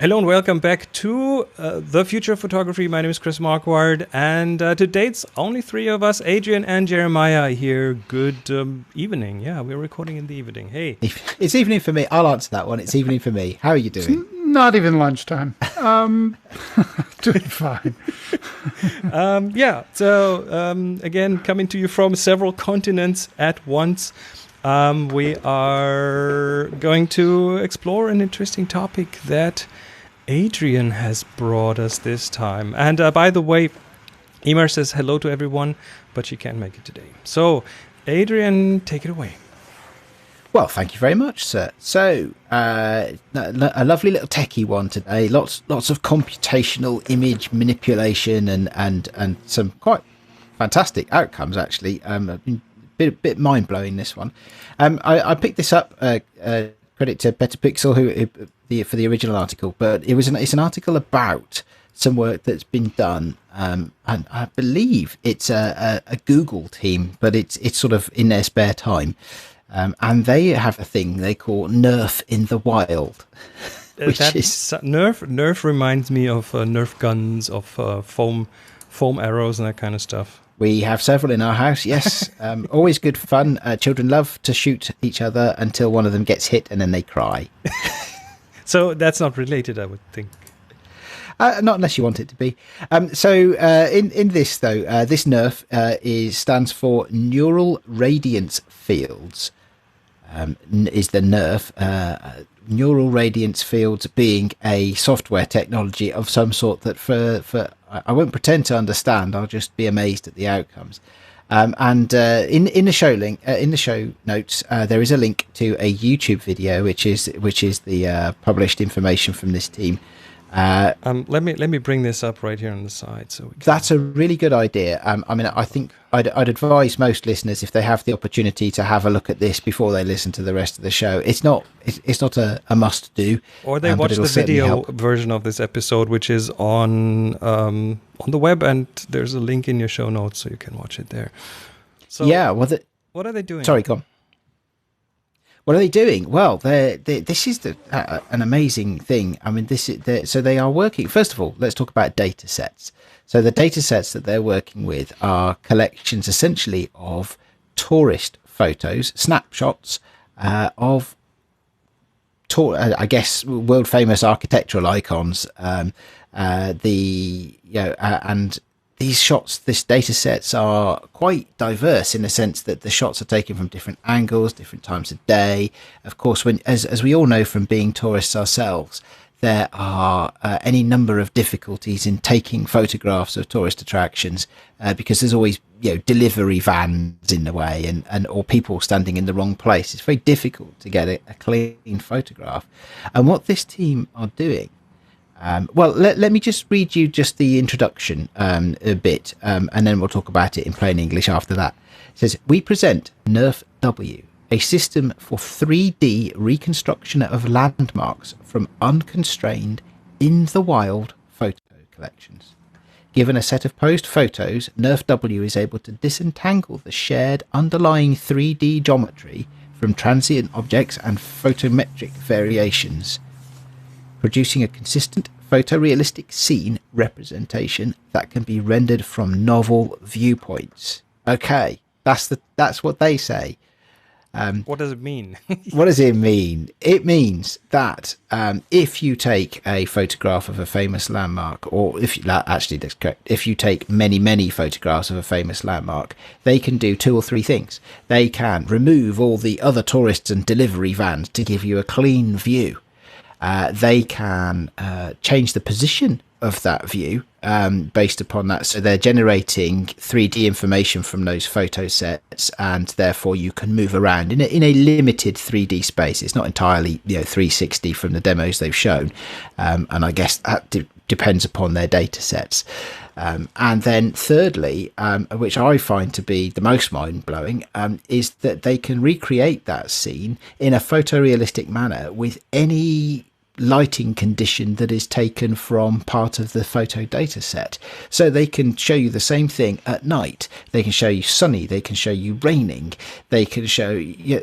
Hello and welcome back to The Future of Photography. My name is Chris Marquardt, and today it's only three of us, Adrian and Jeremiah here. Good evening. Yeah, we're recording in the evening. Hey. It's evening for me. I'll answer that one. It's evening for me. How are you doing? Not even lunchtime. Doing fine. Again, coming to you from several continents at once. We are going to explore an interesting topic that Adrian has brought us this time. And by the way, Emer says hello to everyone, but she can't make it today. So, Adrian, take it away. Well, thank you very much, sir. So, a lovely little techie one today. Lots of computational image manipulation and some quite fantastic outcomes, actually. Bit mind blowing, this one. I picked this up. Credit to Better Pixel for the original article, but it's an article about some work that's been done, and I believe it's a Google team, but it's sort of in their spare time, and they have a thing they call NeRF in the wild. NeRF reminds me of Nerf guns, of foam arrows and that kind of stuff. We have several in our house, yes. Always good fun. Children love to shoot each other until one of them gets hit and then they cry. So that's not related, I would think. Not unless you want it to be. In this, though, this NeRF stands for Neural Radiance Fields. Is the NeRF. Neural Radiance Fields being a software technology of some sort that I won't pretend to understand. I'll just be amazed at the outcomes. In the show link, in the show notes, there is a link to a YouTube video, which is the published information from this team. Let me bring this up right here on the side. That's a really good idea. I think I'd advise most listeners, if they have the opportunity, to have a look at this before they listen to the rest of the show. It's not a must do, or they watch the video version of this episode, which is on the web, and there's a link in your show notes, so you can watch it there. So yeah, what are they doing? Sorry, go on. What are they doing? Well, this is an amazing thing. I mean, so they are working. First of all, let's talk about data sets. So the data sets that they're working with are collections, essentially, of tourist photos, snapshots of, I guess, world famous architectural icons. And these shots, this data sets are quite diverse in the sense that the shots are taken from different angles, different times of day. Of course, as we all know from being tourists ourselves, there are any number of difficulties in taking photographs of tourist attractions because there's always delivery vans in the way and or people standing in the wrong place. It's very difficult to get a clean photograph. And what this team are doing, let me just read you just the introduction a bit, and then we'll talk about it in plain English after that. It says, we present NeRF W, a system for 3D reconstruction of landmarks from unconstrained, in-the-wild photo collections. Given a set of posed photos, NeRF W is able to disentangle the shared underlying 3D geometry from transient objects and photometric variations, producing a consistent photorealistic scene representation that can be rendered from novel viewpoints. Okay, that's what they say. What does it mean? What does it mean? It means that if you take a photograph of a famous landmark, or that's correct, if you take many photographs of a famous landmark, they can do two or three things. They can remove all the other tourists and delivery vans to give you a clean view. They can change the position of that view based upon that. So they're generating 3D information from those photo sets, and therefore you can move around in a limited 3D space. It's not entirely 360 from the demos they've shown, and I guess that depends upon their data sets. And then thirdly, which I find to be the most mind-blowing, is that they can recreate that scene in a photorealistic manner with any lighting condition that is taken from part of the photo data set. So they can show you the same thing at night. They can show you sunny. They can show you raining. They can show you,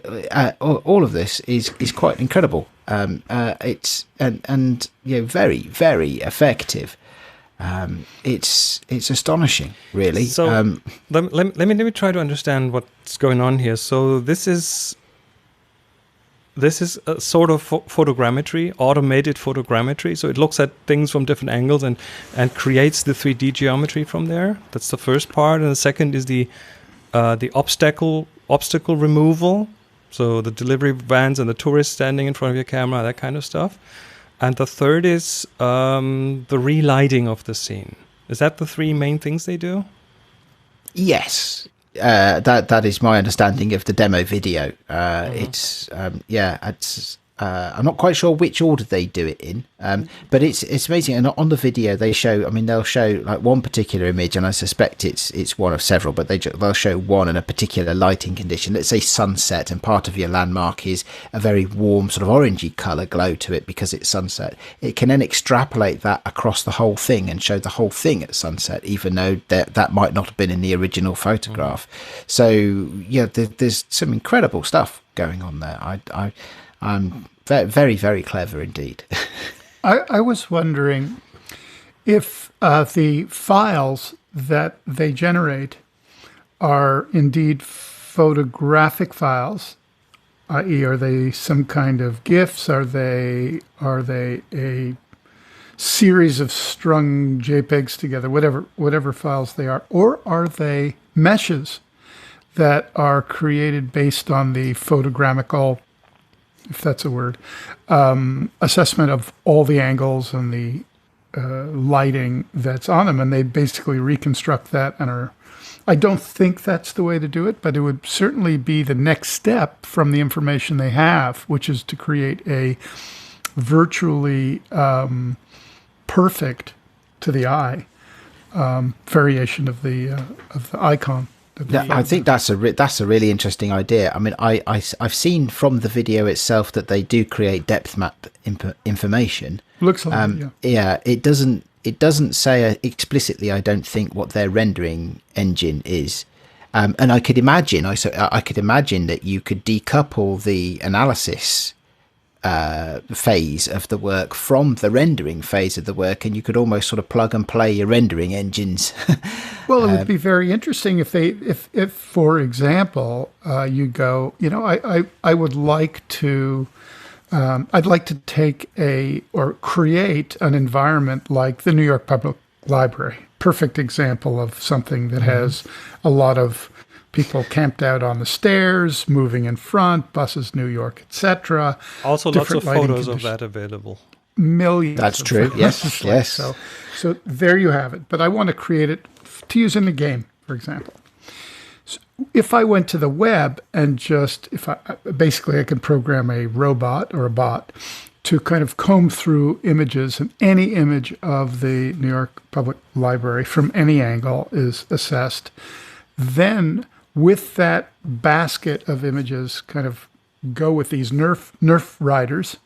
all of this is quite incredible. It's very, very effective. It's astonishing, really. So let me try to understand what's going on here. So this is a sort of photogrammetry, automated photogrammetry. So it looks at things from different angles and creates the 3D geometry from there. That's the first part. And the second is the obstacle removal. So the delivery vans and the tourists standing in front of your camera, that kind of stuff. And the third is the relighting of the scene. Is that the three main things they do? Yes. That is my understanding of the demo video. It's I'm not quite sure which order they do it in, but it's amazing. And on the video they show, they'll show like one particular image, and I suspect it's one of several, but they'll show one in a particular lighting condition. Let's say sunset, and part of your landmark is a very warm sort of orangey colour glow to it because it's sunset. It can then extrapolate that across the whole thing and show the whole thing at sunset, even though that might not have been in the original photograph. So yeah, there's some incredible stuff going on there. I'm very, very clever indeed. I was wondering if the files that they generate are indeed photographic files, i.e., are they some kind of GIFs? Are they a series of strung JPEGs together, whatever files they are, or are they meshes that are created based on the photogrammical, if that's a word, assessment of all the angles and the lighting that's on them, and they basically reconstruct that and are. I don't think that's the way to do it, but it would certainly be the next step from the information they have, which is to create a virtually perfect to the eye variation of the icon. Yeah, I think that's a really interesting idea. I've seen from the video itself that they do create depth map information. Looks like it, yeah. Yeah, it doesn't say explicitly, I don't think, what their rendering engine is. And I could imagine that you could decouple the analysis phase of the work from the rendering phase of the work, and you could almost sort of plug and play your rendering engines. Well, it would be very interesting if for example, you go, I would like to, I'd like to take or create an environment like the New York Public Library. Perfect example of something that has a lot of people camped out on the stairs, moving in front, buses, New York, etc. Also, lots of photos of that available. Millions. That's true. Yes, yes. So there you have it. But I want to create it to use in the game, for example. So if I went to the web and I can program a robot or a bot to kind of comb through images, and any image of the New York Public Library from any angle is assessed, then with that basket of images, kind of go with these NeRF riders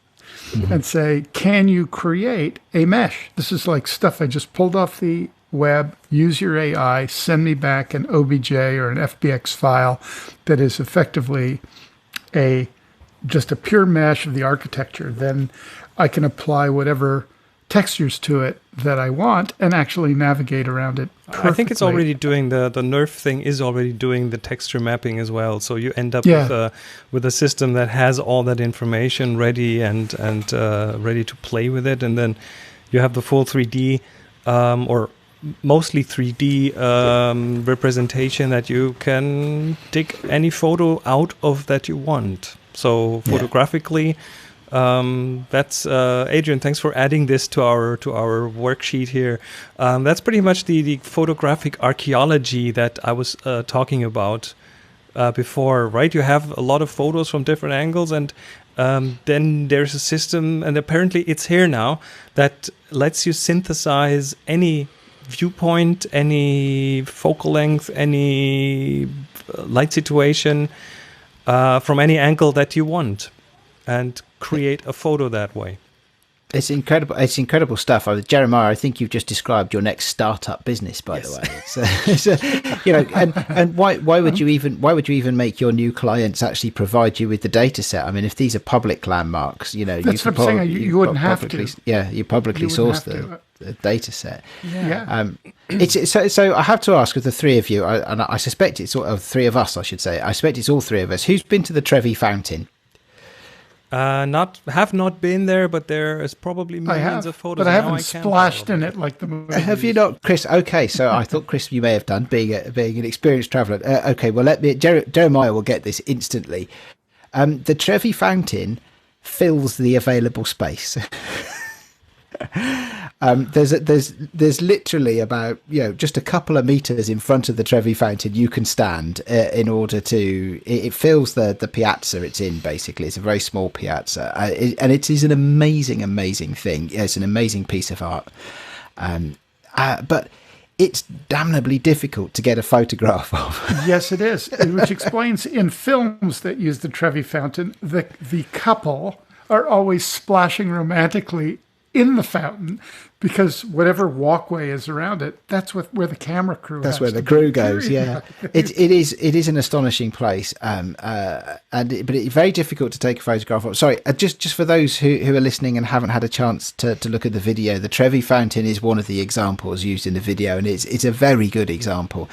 and say, can you create a mesh? This is like stuff I just pulled off the web. Use your AI, send me back an OBJ or an FBX file that is effectively just a pure mesh of the architecture. Then I can apply whatever textures to it that I want and actually navigate around it perfectly. I think it's already doing the NeRF thing is already doing the texture mapping as well. So you end up with a system that has all that information ready and ready to play with it, and then you have the full 3D or mostly 3D representation that you can take any photo out of that you want. So photographically. That's Adrian. Thanks for adding this to our worksheet here. That's pretty much the photographic archaeology that I was talking about before, right? You have a lot of photos from different angles, and then there's a system, and apparently it's here now, that lets you synthesize any viewpoint, any focal length, any light situation from any angle that you want, and create a photo that way. It's incredible. It's incredible stuff. Jeremiah, I think you've just described your next startup business, by the way. And why would you even make your new clients actually provide you with the data set? I mean, if these are public landmarks, that's what I'm saying. You wouldn't have to. Yeah, you publicly source the data set. Yeah. So I have to ask of the three of you, and I suspect it's all three of us. I should say. I suspect it's all three of us. Who's been to the Trevi Fountain? Have not been there, but there is probably millions of photos. But I haven't splashed in it like the movie. Have you not, Chris? Okay, so I thought, Chris, you may have done, being an experienced traveller. Okay, well, Jeremiah will get this instantly. The Trevi Fountain fills the available space. There's literally about just a couple of meters in front of the Trevi Fountain you can stand in order to. It fills the piazza it's in. Basically, it's a very small piazza, and it is an amazing thing. It's an amazing piece of art, but it's damnably difficult to get a photograph of. Yes, it is, which explains in films that use the Trevi Fountain, the couple are always splashing romantically in the fountain, because whatever walkway is around it, that's where the camera crew. That's where the crew goes. Yeah, it is an astonishing place, but it's very difficult to take a photograph of. Sorry, just for those who are listening and haven't had a chance to look at the video, the Trevi Fountain is one of the examples used in the video, and it's a very good example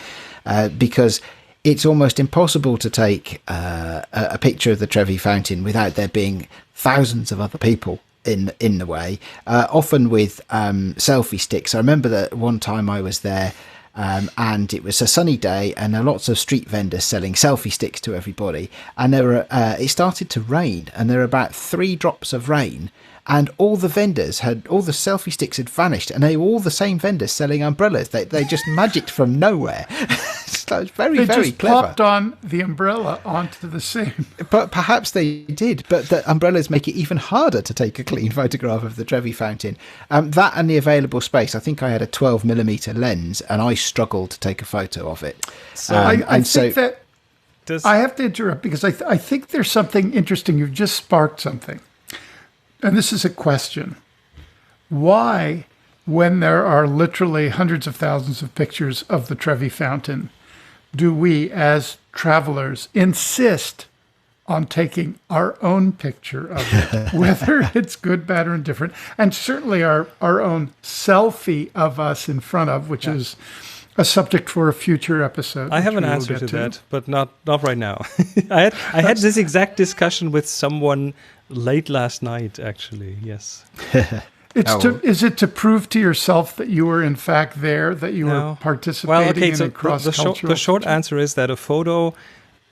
because it's almost impossible to take a picture of the Trevi Fountain without there being thousands of other people in the way, often with selfie sticks. I remember that one time I was there, and it was a sunny day, and there were lots of street vendors selling selfie sticks to everybody. And it started to rain, and there were about 3 drops of rain, and all the selfie sticks had vanished, and they were all the same vendors selling umbrellas. They just magicked from nowhere. So it's very just clever. Popped on the umbrella onto the scene. But perhaps they did. But the umbrellas make it even harder to take a clean photograph of the Trevi Fountain. That and the available space. I think I had a 12mm lens, and I struggled to take a photo of it. So I have to interrupt because I think there's something interesting. You've just sparked something. And this is a question. Why, when there are literally hundreds of thousands of pictures of the Trevi Fountain, do we as travelers insist on taking our own picture of it, whether it's good, bad, or indifferent, and certainly our own selfie of us in front of, which is a subject for a future episode. I have an answer to that, but not right now. I had this exact discussion with someone late last night, actually. Yes. Is it to prove to yourself that you were in fact there, that you were participating in a cross-cultural? The short answer is that a photo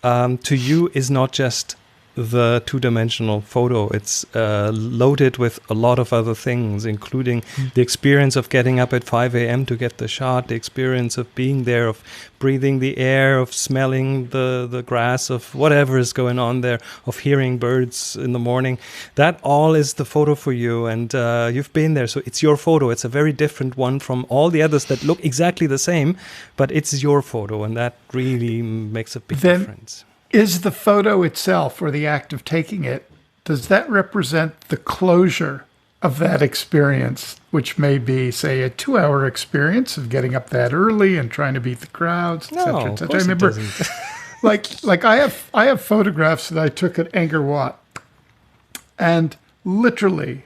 to you is not just the two-dimensional photo. It's loaded with a lot of other things, including the experience of getting up at 5 a.m. to get the shot, the experience of being there, of breathing the air, of smelling the grass, of whatever is going on there, of hearing birds in the morning. That all is the photo for you, and you've been there, so it's your photo. It's a very different one from all the others that look exactly the same, but it's your photo, and that really makes a big difference. Is the photo itself, or the act of taking it, does that represent the closure of that experience, which may be, say, a 2-hour experience of getting up that early and trying to beat the crowds, etc., etc.? I remember, like I have photographs that I took at Angkor Wat, and literally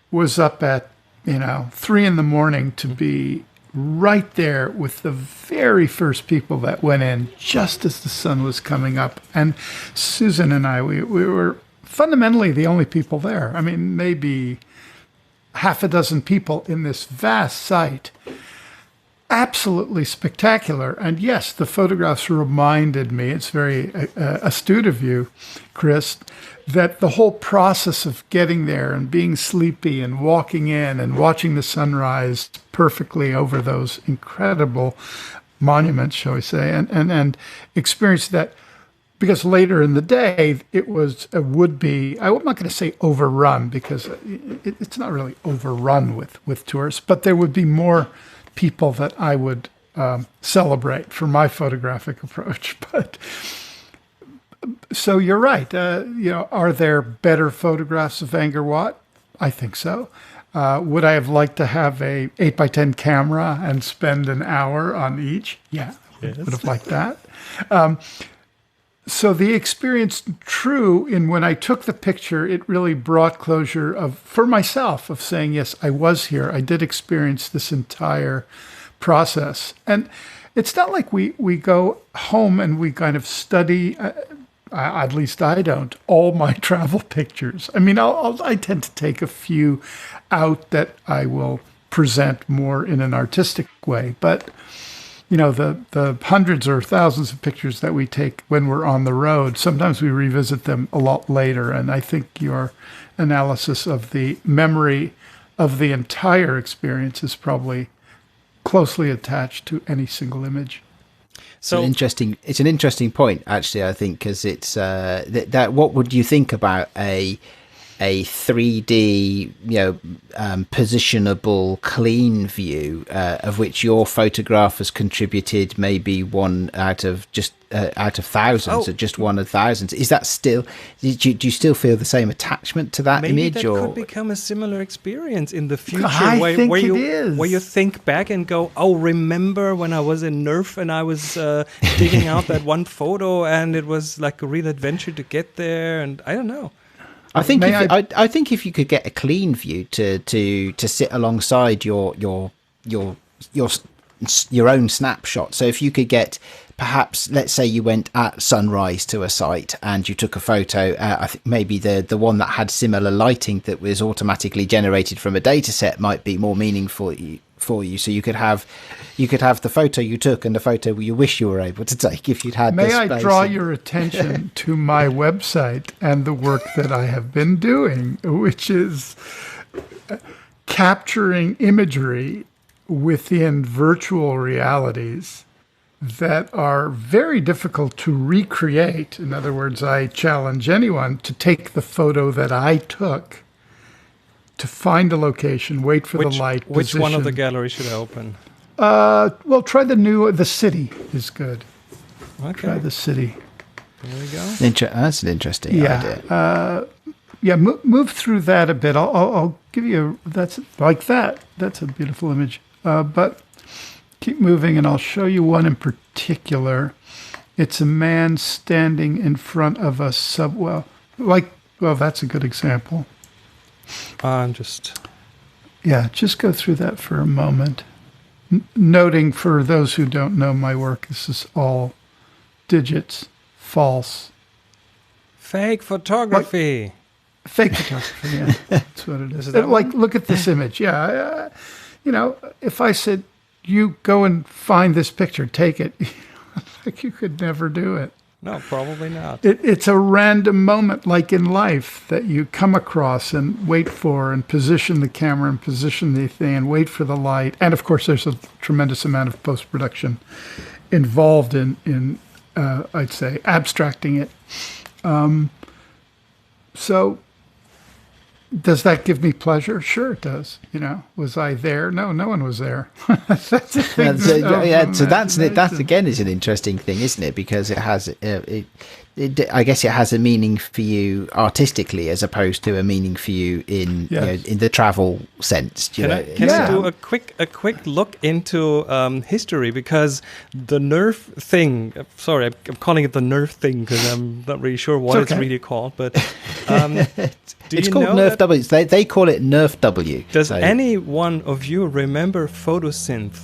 was up at 3 a.m. to be right there with the very first people that went in just as the sun was coming up. And Susan and I, we were fundamentally the only people there. I mean, maybe half a dozen people in this vast site. Absolutely spectacular. And yes, the photographs reminded me, it's very astute of you, Chris, that the whole process of getting there and being sleepy and walking in and watching the sunrise perfectly over those incredible monuments, shall we say, and experience that, because later in the day it would be, I'm not going to say overrun, because it's not really overrun with tourists, but there would be more people that I would celebrate for my photographic approach. But so you're right. Are there better photographs of Angkor Wat? I think so. Would I have liked to have a 8x10 camera and spend an hour on each? Yeah, Yes. would have liked that. So the experience true in when I took the picture, it really brought closure for myself of saying, yes, I was here. I did experience this entire process. And it's not like we go home and we kind of study, at least I don't, all my travel pictures. I mean, I tend to take a few out that I will present more in an artistic way. But the hundreds or thousands of pictures that we take when we're on the road, sometimes we revisit them a lot later. And I think your analysis of the memory of the entire experience is probably closely attached to any single image. So It's an interesting point, actually, I think, because it's that what would you think about a 3D, positionable, clean view of which your photograph has contributed maybe one out of thousands, or just one of thousands? Is that still? Do you still feel the same attachment to that maybe image? That could become a similar experience in the future, I think it is. where you think back and go, oh, remember when I was in NeRF and I was digging out that one photo and it was like a real adventure to get there, and I don't know. I think I think if you could get a clean view to sit alongside your own snapshot. So if you could get, perhaps, let's say you went at sunrise to a site and you took a photo, I think maybe the one that had similar lighting that was automatically generated from a data set might be more meaningful for you. So you could have the photo you took and the photo you wish you were able to take if you'd had May this I space. draw your attention to my website and the work that I have been doing, which is capturing imagery within virtual realities that are very difficult to recreate. In other words, I challenge anyone to take the photo that I took, to find a location, wait for the light, Which position. one of the galleries should I open? Well, try the city is good. Okay, Try the city. there we go. That's an interesting idea. Move through that a bit. I'll give you that's like that. That's a beautiful image. But keep moving, and I'll show you one in particular. It's a man standing in front of a subway. That's a good example. Just go through that for a moment. Noting, for those who don't know my work, this is all digits, false. fake photography. Fake photography, yeah. That's what it is. Is that one? Look at this image. Yeah. If I said, you go and find this picture, take it, like you could never do it. No, probably not. It's a random moment, like in life, that you come across and wait for and position the camera and position the thing and wait for the light. And, of course, there's a tremendous amount of post-production involved in I'd say, abstracting it. So does that give me pleasure? Sure it does. Was I there? No, no one was there. That's a thing. So that's again is an interesting thing, isn't it? Because it has I guess it has a meaning for you artistically as opposed to a meaning for you in in the travel sense. Can I do a quick look into history, because the NeRF thing? Sorry, I'm calling it the NeRF thing because I'm not really sure what it's really called. But it's called NeRF W. They call it NeRF W. Does any one of you remember Photosynth?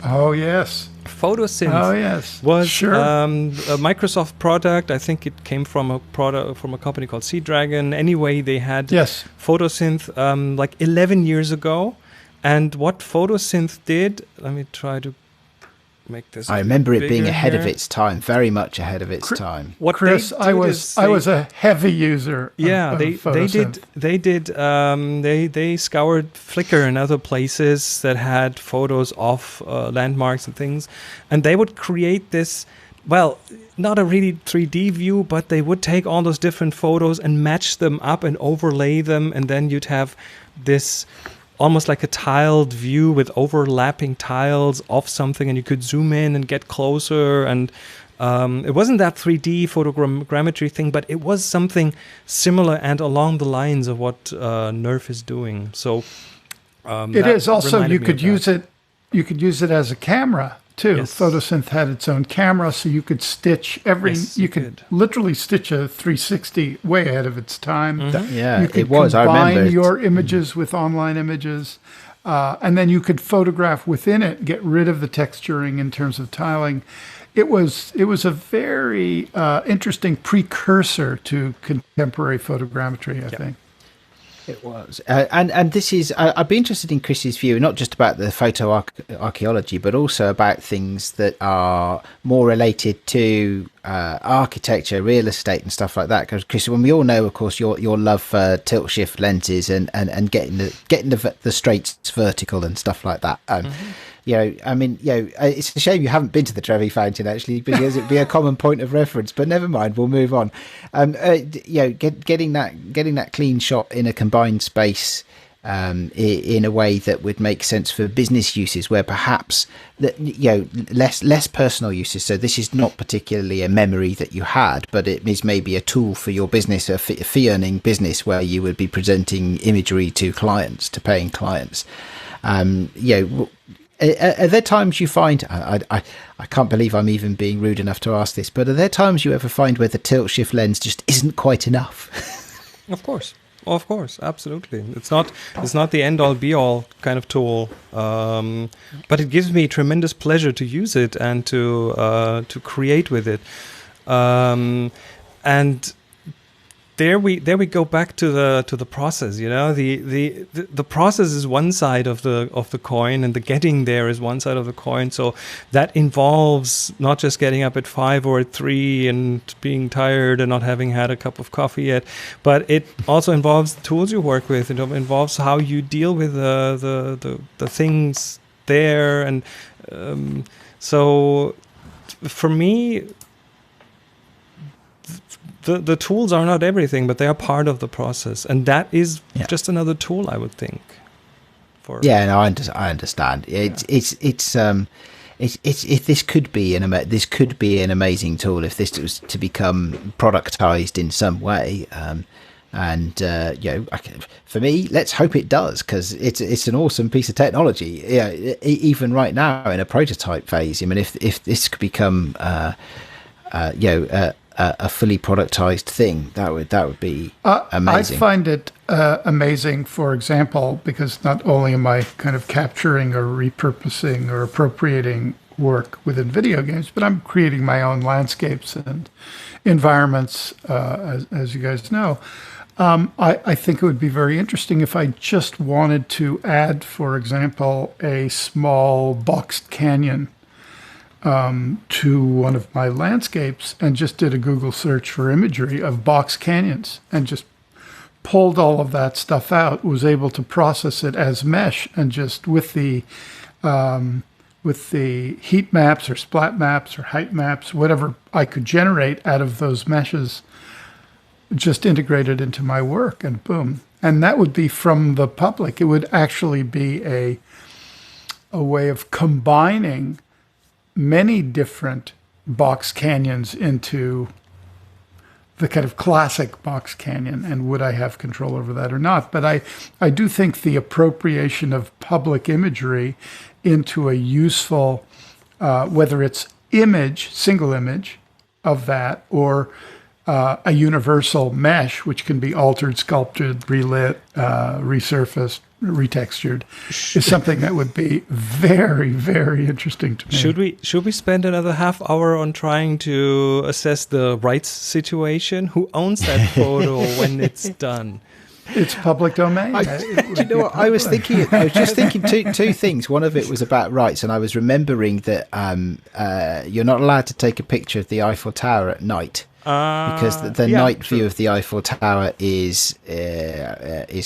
Oh yes. Photosynth was a Microsoft product. I think it came from a company called Sea Dragon. Anyway, they had Photosynth like 11 years ago. And what Photosynth did, let me try to make this. I remember it being ahead of its time, very much ahead of its time. Chris, I was a heavy user. They scoured Flickr and other places that had photos of landmarks and things, and they would create this. Well, not a really 3D view, but they would take all those different photos and match them up and overlay them, and then you'd have this almost like a tiled view with overlapping tiles of something, and you could zoom in and get closer, and It wasn't that 3D photogrammetry thing, but it was something similar and along the lines of what NeRF is doing. So it is also you could use it. You could use it as a camera too. Yes. Photosynth had its own camera, so you could stitch you could literally stitch a 360 way ahead of its time. Yeah, you could it was. I combine remember your images with online images, and then you could photograph within it, get rid of the texturing in terms of tiling. It was a very interesting precursor to contemporary photogrammetry, I think. It was. And this is, I'd be interested in Chris's view, not just about the photo archaeology, but also about things that are more related to architecture, real estate and stuff like that. Because Chris, when we all know, of course, your love for tilt shift lenses and getting the straights vertical and stuff like that. You know, I mean, you know, it's a shame you haven't been to the Trevi Fountain actually, because it'd be a common point of reference. But never mind, we'll move on. You know, getting that clean shot in a combined space in a way that would make sense for business uses, where perhaps less personal uses. So this is not particularly a memory that you had, but it is maybe a tool for your business, a fee earning business, where you would be presenting imagery to clients, to paying clients. You know. Are there times you find, I can't believe I'm even being rude enough to ask this, but are there times you ever find where the tilt shift lens just isn't quite enough? Of course, absolutely. It's not the end all be all kind of tool, but it gives me tremendous pleasure to use it and to create with it, and there we go back to the process. You know, the process is one side of the coin, and the getting there is one side of the coin. So that involves not just getting up at 5 or at 3 and being tired and not having had a cup of coffee yet, but it also involves the tools you work with. It involves how you deal with the things there, and so for me, the tools are not everything, but they are part of the process, and that is just another tool, I would think. No, I understand. This could be an amazing tool if this was to become productized in some way. You know, for me, let's hope it does, because it's an awesome piece of technology. Yeah, even right now in a prototype phase. I mean, if this could become a fully productized thing, that would be amazing. I find it amazing, for example, because not only am I kind of capturing or repurposing or appropriating work within video games, but I'm creating my own landscapes and environments, as you guys know. I think it would be very interesting if I just wanted to add, for example, a small boxed canyon to one of my landscapes, and just did a Google search for imagery of box canyons and just pulled all of that stuff out, was able to process it as mesh, and just with the heat maps or splat maps or height maps, whatever I could generate out of those meshes, just integrate it into my work, and boom. And that would be from the public. It would actually be a way of combining many different box canyons into the kind of classic box canyon, and would I have control over that or not? But I do think the appropriation of public imagery into a useful, whether it's single image of that, or a universal mesh, which can be altered, sculpted, relit, resurfaced, retextured, is something that would be very, very interesting to me. Should we spend another half hour on trying to assess the rights situation? Who owns that photo when it's done? It's public domain. Do you know what I was thinking? I was just thinking two things. One of it was about rights, and I was remembering that you're not allowed to take a picture of the Eiffel Tower at night. Because the night view of the Eiffel Tower is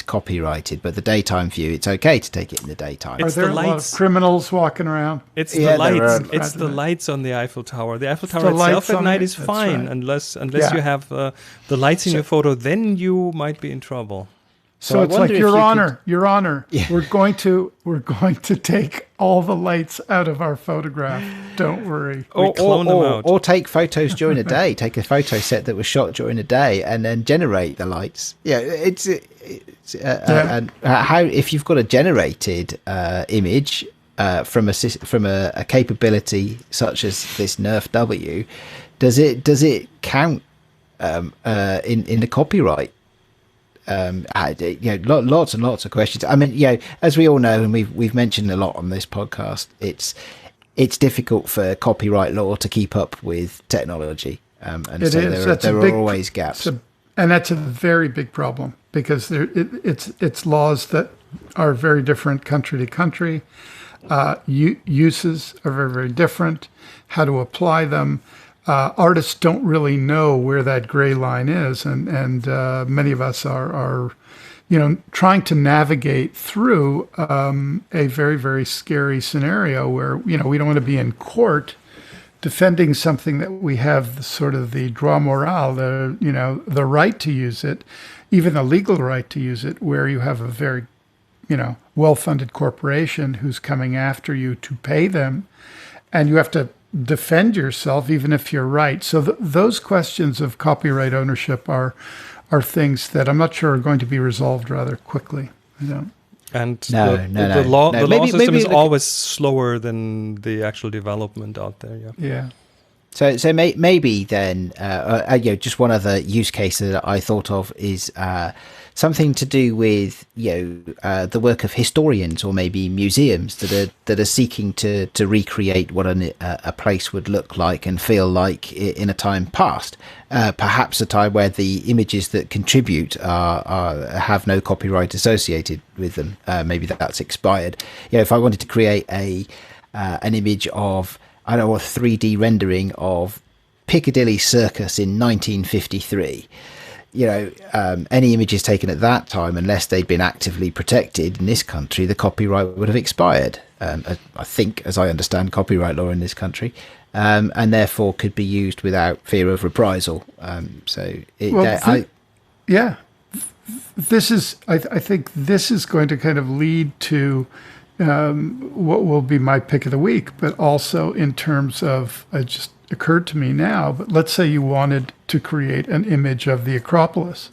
copyrighted, but the daytime view, it's okay to take it in the daytime. Are there a lot of criminals walking around? It's the lights. It's the lights on the Eiffel Tower. The Eiffel Tower itself at night is fine, unless you have the lights in your photo. Then you might be in trouble. So I it's like, wonder if Your you Honor, Your Honor, Yeah. we're going to take all the lights out of our photograph. Don't worry. We clone them out. Or take photos during a day. Take a photo set that was shot during a day, and then generate the lights. Yeah, it's and how if you've got a generated image from a capability such as this NeRF W, does it count in the copyright? Lots and lots of questions. I mean, as we all know, and we've mentioned a lot on this podcast, it's difficult for copyright law to keep up with technology, and It so is. there are always gaps. And that's a very big problem because it's laws that are very different country to country. Uses are very, very different. How to apply them. Artists don't really know where that gray line is, and many of us are trying to navigate through a very, very scary scenario where we don't want to be in court defending something that we have the droit moral, the right to use it, even the legal right to use it, where you have a very well-funded corporation who's coming after you to pay them, and you have to defend yourself even if you're right. So those questions of copyright ownership are things that I'm not sure are going to be resolved rather quickly. And No. the law system Maybe is look always slower than the actual development out there. Yeah. So maybe then, just one other use case that I thought of is something to do with the work of historians or maybe museums that are seeking to recreate what a place would look like and feel like in a time past, perhaps a time where the images that contribute have no copyright associated with them. Maybe that's expired. If I wanted to create an image of, I don't know, a 3D rendering of Piccadilly Circus in 1953. Any images taken at that time, unless they'd been actively protected in this country, the copyright would have expired. I think, as I understand copyright law in this country, and therefore could be used without fear of reprisal. This is, I think this is going to kind of lead to what will be my pick of the week, but also in terms of, it just occurred to me now, but let's say you wanted to create an image of the Acropolis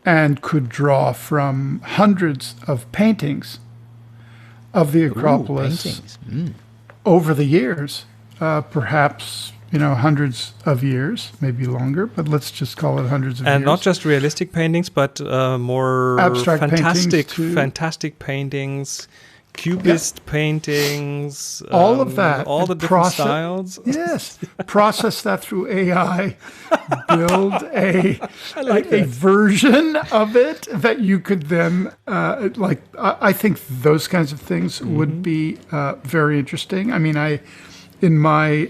and could draw from hundreds of paintings of the Acropolis over the years, perhaps hundreds of years, maybe longer, but let's just call it hundreds of years. And not just realistic paintings, but more abstract fantastic paintings, cubist paintings, all of that, all the different styles. Yes, process that through AI, build a version of it that you could then I think those kinds of things would be very interesting. I mean, in my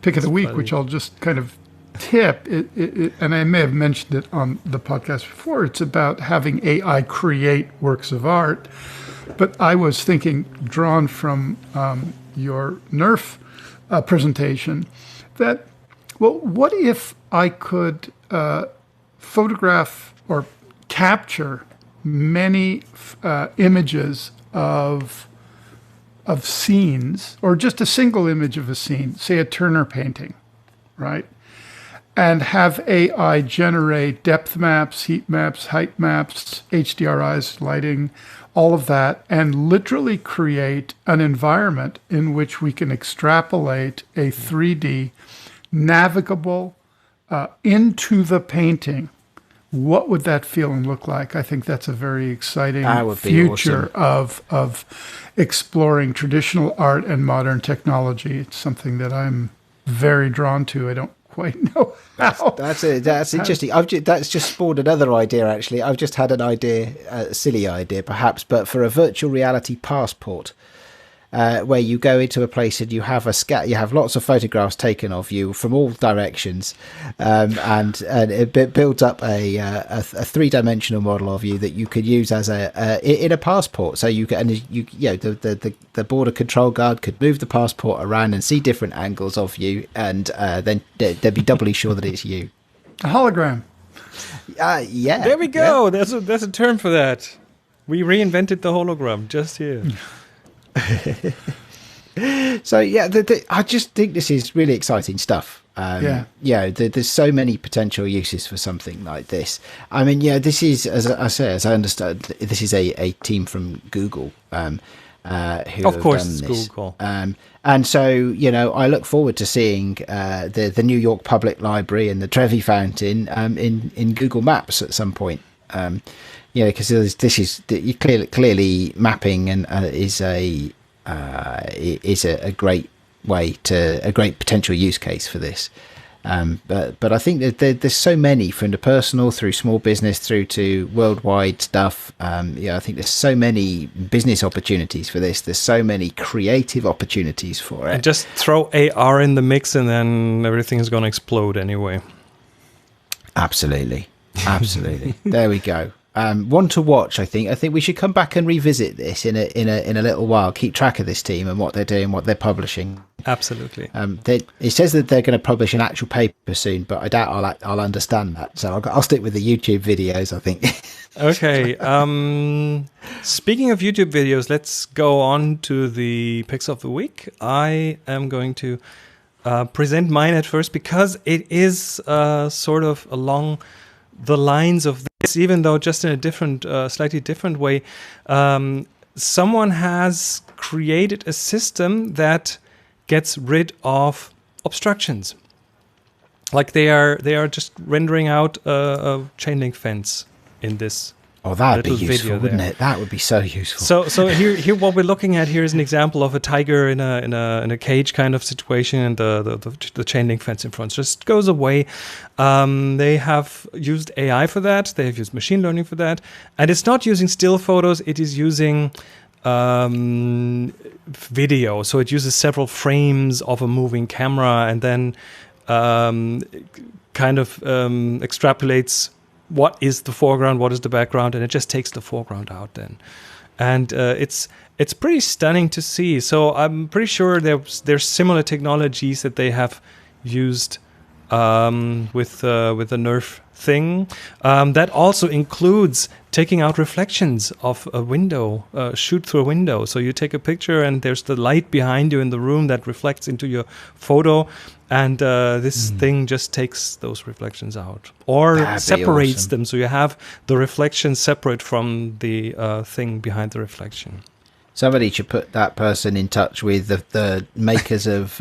pick of the week, which I'll just kind of tip, and I may have mentioned it on the podcast before, it's about having AI create works of art. But I was thinking, drawn from your NeRF presentation, that, what if I could photograph or capture many images of scenes, or just a single image of a scene, say a Turner painting, right? And have AI generate depth maps, heat maps, height maps, HDRIs, lighting, all of that, and literally create an environment in which we can extrapolate a 3D navigable into the painting. What would that feel and look like? I think that's a very exciting future of exploring traditional art and modern technology. It's something that I'm very drawn to. I don't quite know how. That's interesting. That's just spawned another idea, actually. I've just had an idea, a silly idea perhaps, but for a virtual reality passport, where you go into a place and you have you have lots of photographs taken of you from all directions, and it builds up a three-dimensional model of you that you could use as in a passport. So the border control guard could move the passport around and see different angles of you, and then they'd be doubly sure that it's you. A hologram. Yeah. There we go. There's a term for that. We reinvented the hologram just here. So I just think this is really exciting stuff. There's so many potential uses for something like this. I mean, this is, as I understand, this is a team from Google who of course, have done this. Google. And so, I look forward to seeing the New York Public Library and the Trevi Fountain in Google Maps at some point. Because this is clearly mapping and is a great a great potential use case for this. But I think that there's so many, from the personal through small business through to worldwide stuff. I think there's so many business opportunities for this. There's so many creative opportunities for it. And just throw AR in the mix and then everything is going to explode anyway. Absolutely. There we go. One to watch. I think we should come back and revisit this in a little while. Keep track of this team and what they're doing, what they're publishing. Absolutely. It says that they're going to publish an actual paper soon, but I doubt I'll understand that. So I'll stick with the YouTube videos, I think. Okay. Speaking of YouTube videos, let's go on to the picks of the week. I am going to present mine at first because it is sort of along the lines of this, even though just in a different, slightly different way. Someone has created a system that gets rid of obstructions. Like they are just rendering out a chain link fence in this. Oh, that'd be useful, wouldn't it? That would be so useful. So here, what we're looking at here is an example of a tiger in a cage kind of situation, and the chain link fence in front just goes away. They have used AI for that. They have used machine learning for that, and it's not using still photos. It is using video. So it uses several frames of a moving camera, and then extrapolates what is the foreground, what is the background, and it just takes the foreground out then. And it's pretty stunning to see. So I'm pretty sure there's similar technologies that they have used with the NeRF thing. That also includes taking out reflections of a window, shoot through a window. So you take a picture and there's the light behind you in the room that reflects into your photo, and this thing just takes those reflections out or separates them. So you have the reflection separate from the thing behind the reflection. Somebody should put that person in touch with the makers of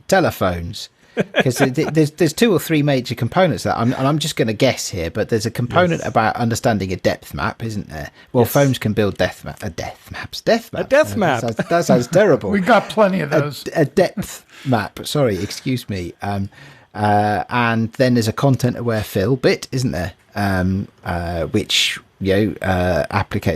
telephones. Because there's two or three major components that I'm just going to guess here, but there's a component about understanding a depth map, isn't there? Well, phones can build depth maps. A depth map. That sounds terrible. We got plenty of those. A depth map. Sorry, excuse me. And then there's a content-aware fill bit, isn't there? Which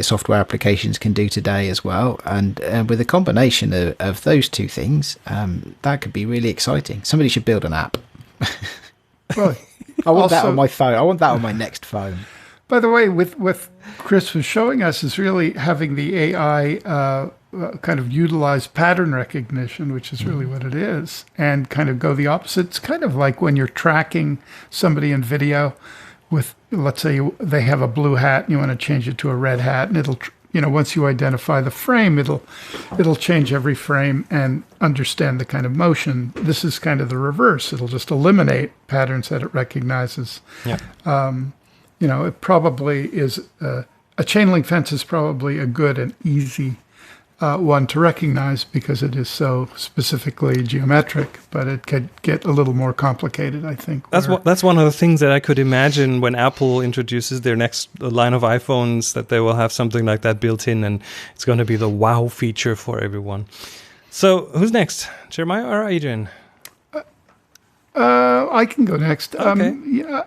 software applications can do today as well, and with a combination of those two things, that could be really exciting. Somebody should build an app. Well, I want that on my phone. I want that on my next phone. By the way, with Chris was showing us is really having the AI kind of utilize pattern recognition, which is really what it is, and kind of go the opposite. It's kind of like when you're tracking somebody in video with, let's say they have a blue hat and you want to change it to a red hat, and it'll, once you identify the frame, it'll change every frame and understand the kind of motion. This is kind of the reverse. It'll just eliminate patterns that it recognizes. Yeah. It probably is a chain link fence is probably a good and easy one to recognize because it is so specifically geometric, but it could get a little more complicated, I think. That's one of the things that I could imagine when Apple introduces their next line of iPhones, that they will have something like that built in, and it's going to be the wow feature for everyone. So who's next, Jeremiah or Adrian? I can go next. Okay.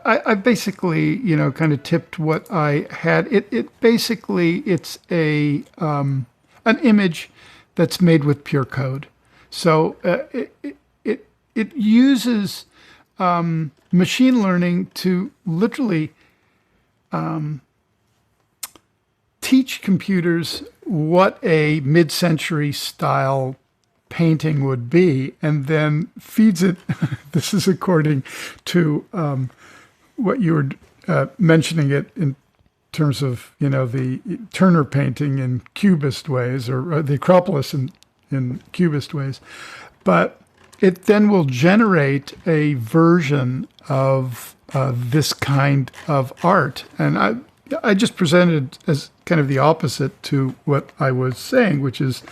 I basically, kind of tipped what I had. It's an image that's made with pure code. So it uses machine learning to literally teach computers what a mid-century style painting would be, and then feeds it. This is according to what you were mentioning it in terms of, the Turner painting in Cubist ways, or the Acropolis in Cubist ways. But it then will generate a version of this kind of art. And I just presented as kind of the opposite to what I was saying, which is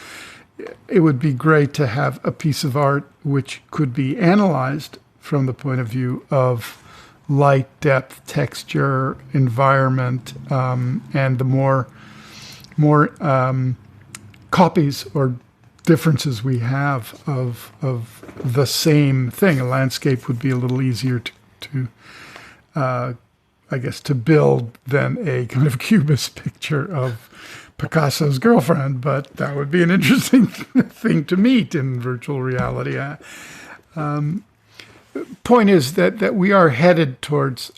it would be great to have a piece of art which could be analyzed from the point of view of light, depth, texture, environment, and the more copies or differences we have of the same thing. A landscape would be a little easier to I guess, to build than a kind of cubist picture of Picasso's girlfriend, but that would be an interesting thing to meet in virtual reality. Point is that we are headed towards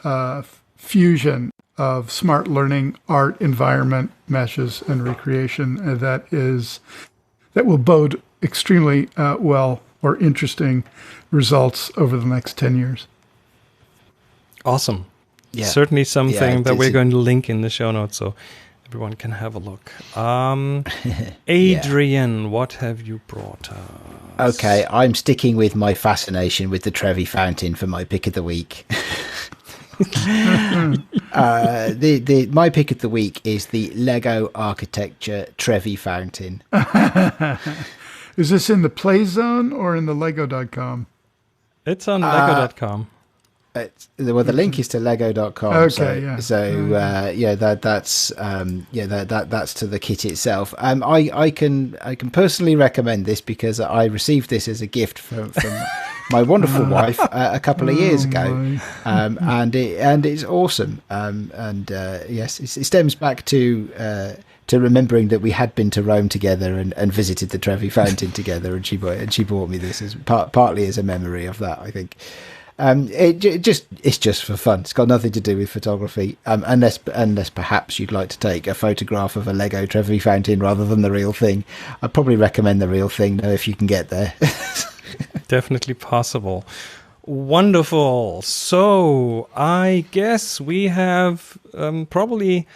fusion of smart learning, art, environment, meshes, and recreation that will bode extremely well or interesting results over the next 10 years. Awesome. Yeah. Certainly something that we're going to link in the show notes so everyone can have a look. Adrian, what have you brought us? Okay, I'm sticking with my fascination with the Trevi Fountain for my pick of the week. My pick of the week is the Lego Architecture Trevi Fountain. Is this in the Play Zone or in the Lego.com? It's on Lego.com. Well, the link is to Lego.com. Okay, that's to the kit itself. I can personally recommend this because I received this as a gift from my wonderful wife a couple of years ago, and it's awesome. Yes, it stems back to remembering that we had been to Rome together and visited the Trevi Fountain together, and she bought me this as partly as a memory of that, I think. It's just for fun. It's got nothing to do with photography, unless perhaps you'd like to take a photograph of a Lego Trevi Fountain rather than the real thing. I'd probably recommend the real thing though, if you can get there. Definitely possible. Wonderful. So I guess we have probably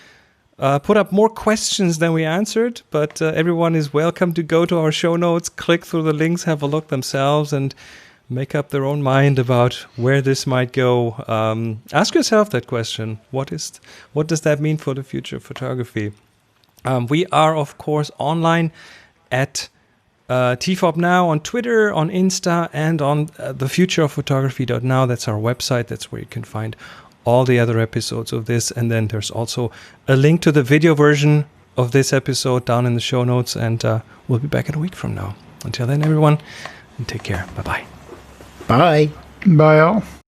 put up more questions than we answered, but everyone is welcome to go to our show notes, click through the links, have a look themselves, and make up their own mind about where this might go. Ask yourself that question. What does that mean for the future of photography? We are, of course, online at TFOP Now on Twitter, on Insta, and on thefutureofphotography.now. That's our website. That's where you can find all the other episodes of this. And then there's also a link to the video version of this episode down in the show notes. And we'll be back in a week from now. Until then, everyone, and take care. Bye-bye. Bye. Bye, all.